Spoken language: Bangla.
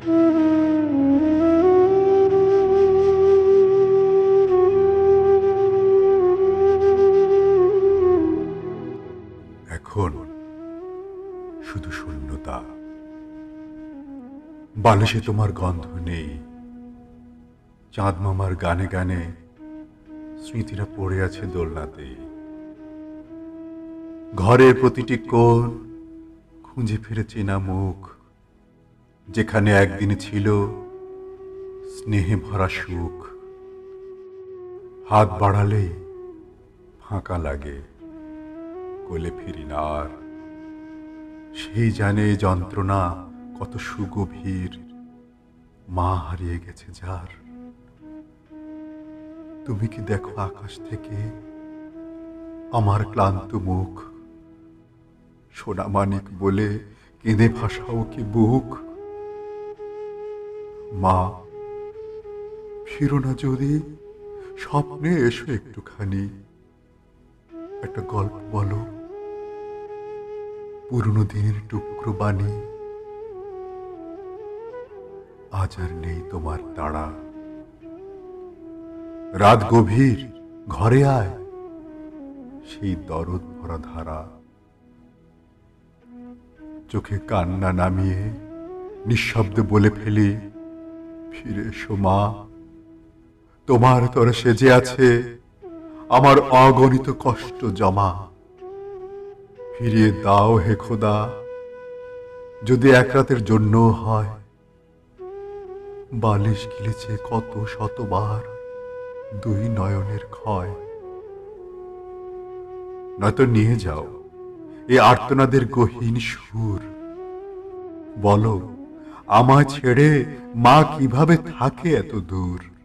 এখন শুধু শূন্যতা, বালিশে তোমার গন্ধ নেই। চাঁদ মামার গানে গানে স্মৃতিরা পড়ে আছে দোলনাতে। ঘরের প্রতিটি কোণ খুঁজে ফিরে চেনা মুখ, যেখানে একদিন ছিল স্নেহে ভরা সুখ। হাত বাড়ালেই ফাঁকা লাগে, কোলে ফিরি না আর। সেই জানে এ যন্ত্রণা কত সুগভীর, মা হারিয়ে গেছে যার। তুমি কি দেখো আকাশ থেকে আমার ক্লান্ত মুখ? সোনা মানিক বলে কেঁদে ভাসাও কি বুক? মা, ফিরো না যদি, স্বপ্নে এসো একটুখানি। একটা গল্প বলো, পুরনো দিনের টুকরো বাণী। আজ আর নেই তোমার তাড়া। রাত গভীর, ঘরে আয়, সেই দরদ ভরা ধারা। চোখে কান্না নামিয়ে নিঃশব্দে বলে ফেলি, ফিরে এসো মা। তোমার তরে সেজে আছে আমার অগণিত কষ্ট জমা। ফিরিয়ে দাও হে খোদা, যদি এক রাতের জন্য হয়। বালিশ গিলেছে কত শতবার দুই নয়নের ক্ষয়। নয়তো নিয়ে যাও এ আর্তনাদের গহীন সুর। বলো, আমায় ছেড়ে মা কিভাবে থাকে এত দূর।